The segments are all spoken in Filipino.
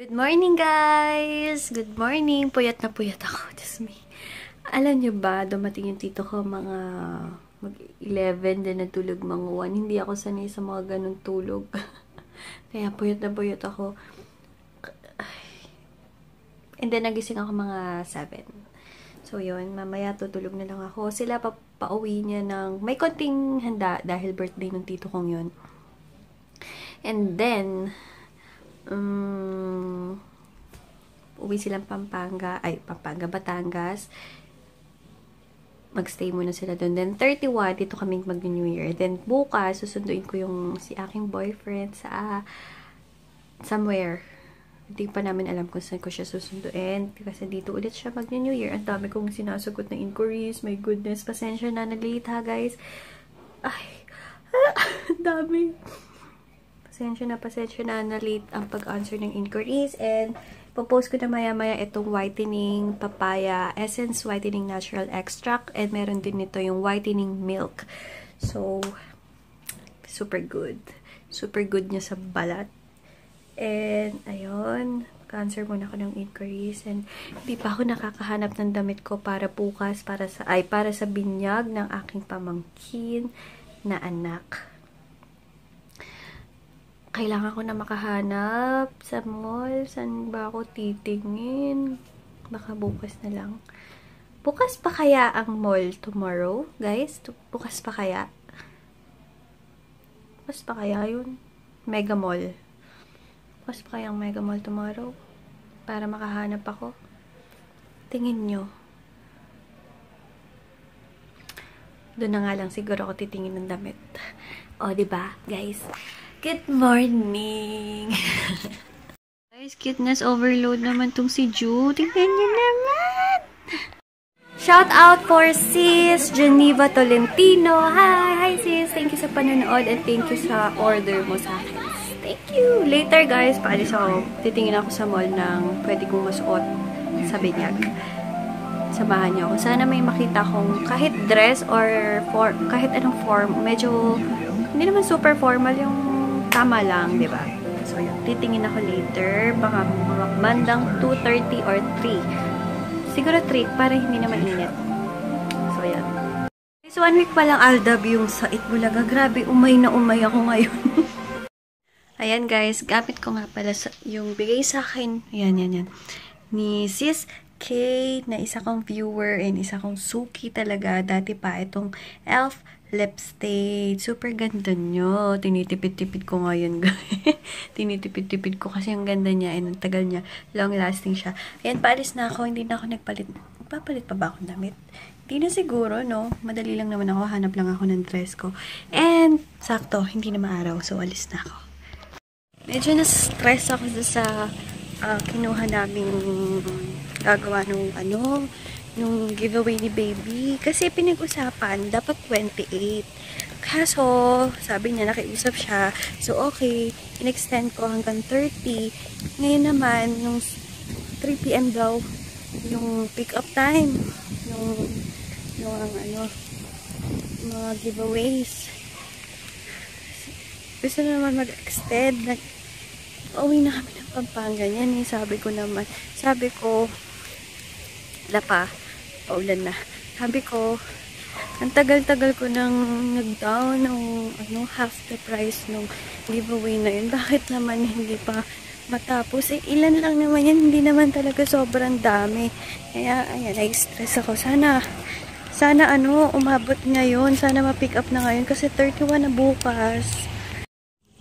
Good morning, guys! Good morning! Puyat na puyat ako. Just me. Alam nyo ba, dumating yung tito ko mga mag-11, din natulog mga 1. Hindi ako sanay sa mga ganun tulog. Kaya puyat na puyat ako. And then, nagising ako mga 7. So, yun. Mamaya tutulog na lang ako. Sila pauwi niya ng may konting handa dahil birthday ng tito kong yun. And then, uwi silang Batangas. Magstay muna sila doon. Then, 31, dito kaming mag-New Year. Then, bukas, susunduin ko yung si aking boyfriend sa somewhere. Hindi pa namin alam kung saan ko siya susunduin. Kasi dito ulit siya mag-New Year. Ang dami kong sinasagot na inquiries. My goodness, pasensya na late ha, guys. Ay, dami. Pasensya na late ang pag-answer ng inquiries. And, popost ko na maya-maya itong whitening papaya essence, whitening natural extract. And, meron din nito yung whitening milk. So, super good. Super good niya sa balat. And, ayun. Answer muna ako ng inquiries. And, hindi pa ako nakakahanap ng damit ko para bukas, para sa binyag ng aking pamangkin na anak. Kailangan ko na makahanap sa mall. Saan ba ako titingin? Baka bukas na lang. Bukas pa kaya ang mall tomorrow, guys? Bukas pa kaya? Bukas pa kaya yun? Mega Mall. Bukas pa kaya ang Mega Mall tomorrow? Para makahanap ako. Tingin nyo. Doon na nga lang siguro ako titingin ng damit. O, diba, guys? Good morning! Guys, cuteness overload naman tong si Ju. Tingnan niyo naman! Shout out for sis Geneva Tolentino. Hi sis! Thank you sa panonood and thank you sa order mo sa akin. Thank you! Later guys, paalis ako. Titingin ako sa mall ng pwede kong masuot sa binyag. Samahan niyo ako. Sana may makita kong kahit dress or kahit anong form. Medyo, hindi naman super formal yung tama lang, di ba? So, yun. Titingin ako later. Baka mga bandang 2:30 or 3. Siguro 3 para hindi naman init. So, yan. So, 1 week pa lang Aldab yung sa Itbulaga. Grabe, umay na umay ako ngayon. Ayan, guys. Gamit ko nga pala yung bigay sa akin. Ayan, yan. Ni Sis K, na isa kong viewer and isa kong suki talaga. Dati pa itong e.l.f. lipstick. Super ganda nyo. Tinitipid-tipid ko ngayon, guys. Tinitipid-tipid ko kasi ang ganda niya and ang tagal niya. Long lasting siya. Ayan, paalis na ako. Hindi na ako nagpalit. Papalit pa ba akong damit? Hindi na siguro, no? Madali lang naman ako. Hanap lang ako ng dress ko. And, sakto. Hindi na maaraw. So, alis na ako. Medyo na-stress ako sa kinuha namin gagawa nung nung giveaway ni baby. Kasi pinag-usapan, dapat 28. Kaso, sabi niya, nakiusap siya. So, okay. In-extend ko hanggang 30. Ngayon naman, nung 3 PM daw, yung pick-up time. Yung mga giveaways. Gusto na naman mag-extend. Uwi na kami ng Pampanga. Yan sabi ko, wala pa. Paulan na. Sabi ko, ang tagal-tagal ko nang nag-down ng half the price ng giveaway na yun. Bakit naman hindi pa matapos? Ilan lang naman yan. Hindi naman talaga sobrang dami. Kaya, ayan, stress ako. Sana umabot ngayon. Sana ma-pick up na ngayon. Kasi 31 na bukas.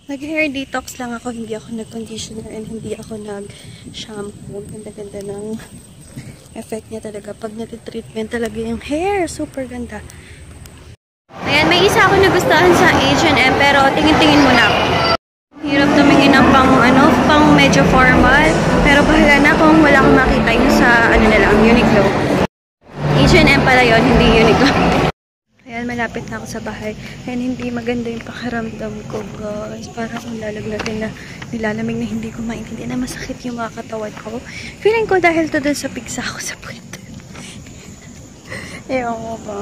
Nag-hair detox lang ako. Hindi ako nag-conditioner and hindi ako nag-shampoo. Ganda-ganda ng effect niya talaga. Pag nati-treatment talaga yung hair. Super ganda. Ayan, may isa ako nagustuhan sa H&M pero tingin-tingin muna ako. Hirap tumingin ng pang medyo formal. Pero bahala na kung wala akong makita yung sa Uniqlo. H&M pala yun, hindi Uniqlo. Ayan, malapit na ako sa bahay. Ayan, hindi maganda yung pakiramdam ko, guys. Parang kung lalagnatin na nilalamig na hindi ko maintindihan na masakit yung mga katawan ko. Feeling ko dahil to dun sa pigsa ko sa puwet. Ewan ko ba?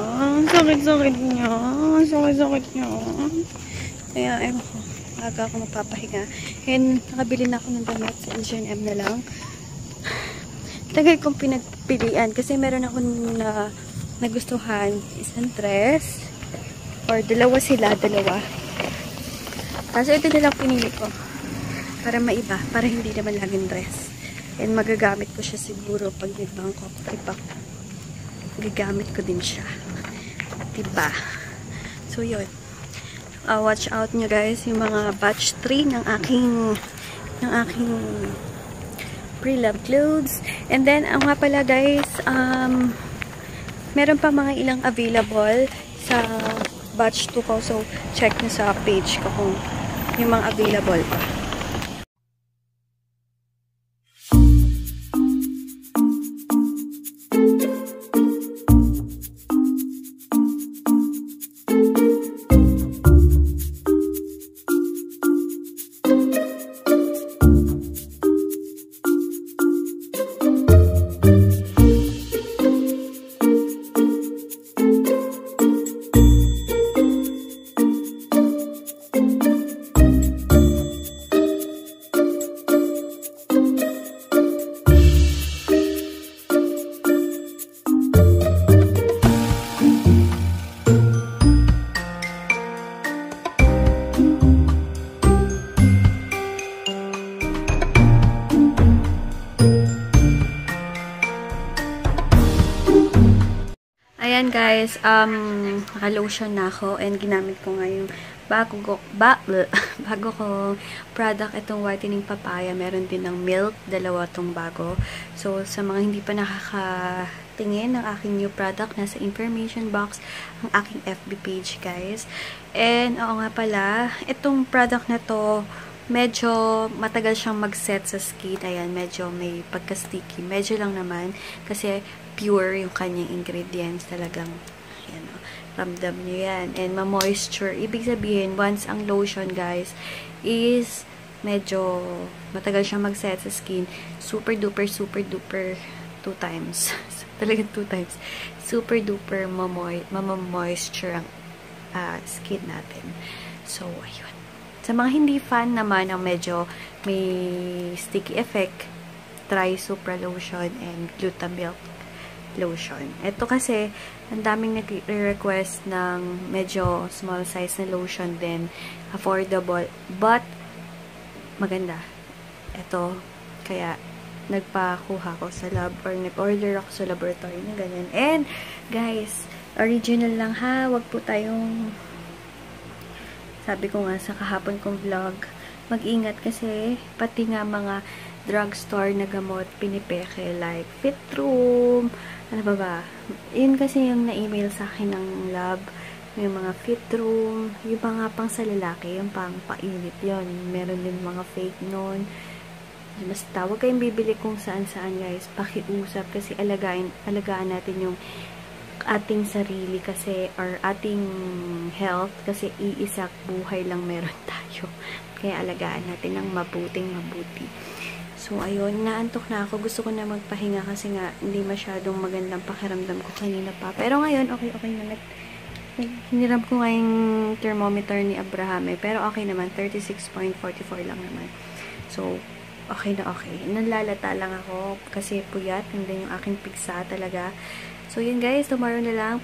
Sakit-sakit niya. Sakit-sakit niya. Kaya, ewan ko. maaga ako magpapahinga. And nakabili na ako ng damit sa H&M na lang. Tagal kong pinagpilian kasi meron ako na nagustuhan. Isang dress. Or dalawa. Tapos ito na lang pinili ko. Para maiba. Para hindi naman laging dress. And magagamit ko siya siguro pag may Bangkok trip ako. Gagamit ko din siya. Diba? So, yun. Watch out nyo guys, yung mga batch 3 ng aking pre-love clothes. And then, nga pala guys, meron pa mga ilang available sa batch 2 ko. So, check nyo sa page ko kung yung mga available pa. Ayan guys, naka-lotion na ako and ginamit ko nga yung bago kong product, itong whitening papaya. Meron din ng milk, dalawa tong bago. So, sa mga hindi pa nakakatingin ng aking new product, nasa information box ang aking FB page guys. And, oo nga pala, itong product na to, medyo matagal siyang mag-set sa skin. Ayan, medyo may pagka-sticky. Medyo lang naman, kasi pure yung kanyang ingredients. Talagang, yan o, ramdam nyo yan. And ma-moisture. Ibig sabihin, once ang lotion, guys, is medyo matagal siyang mag-set sa skin. Super duper 2 times. Talagang 2 times. Super duper ma-moisture ang skin natin. So, ayun. Sa mga hindi fan naman ng medyo may sticky effect, try Supra Lotion and Glutamilk Lotion. Ito kasi, ang daming nag-request ng medyo small size na lotion din. Affordable, but maganda. Ito, kaya nagpakuha ko sa lab or nag-order ako sa laboratory na ganyan. And, guys, original lang ha. Wag po tayong, sabi ko nga sa kahapon kong vlog, mag-ingat kasi pati nga mga drugstore na gamot pinipeke like Fitroom, ano ba? Yun kasi yung na-email sa akin ng lab, yung mga Fitroom, yung mga pang sa lalaki, yung pang painit yun. Meron din mga fake nun. Basta, huwag kayong bibili kung saan-saan guys. Pakiusap kasi alagaan natin yung ating sarili kasi, or ating health kasi iisak buhay lang meron tayo. Kaya alagaan natin ng mabuti. So, ayun, naantok na ako. Gusto ko na magpahinga kasi nga hindi masyadong magandang pakiramdam ko kanina pa. Pero ngayon, okay na. Hiniram ko nga yung thermometer ni Abraham pero okay naman. 36.44 lang naman. So, okay na okay. Nalalata lang ako kasi puyat. Hindi yung aking pigsa talaga. So, yun guys. Tomorrow na lang.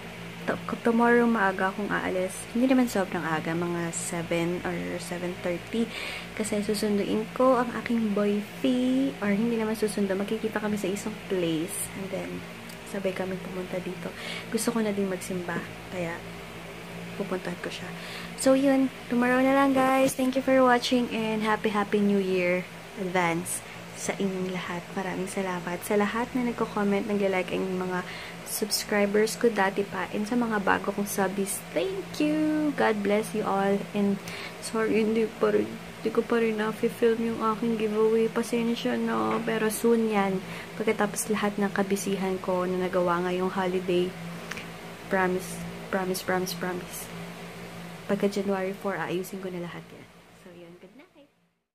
Tomorrow maaga akong aalis. Hindi naman sobrang aga. Mga 7 or 7:30. Kasi susunduin ko ang aking boyfie. Or hindi naman susundo. Magkikita kami sa isang place. And then, sabay kami pumunta dito. Gusto ko na din magsimba. Kaya, pupuntahan ko siya. So, yun. Tomorrow na lang guys. Thank you for watching. And happy New Year. Advance sa inyong lahat. Maraming salamat sa lahat na nagko-comment, nagla-like ang mga subscribers ko dati pa, and sa mga bago kong subbies, thank you! God bless you all, and sorry, hindi ko pa rin na-film yung aking giveaway. Pasensya na, pero soon yan. Pagkatapos lahat ng kabisihan ko na nagawa ngayong holiday, promise. Pagka January 4, ayusin ko na lahat yan.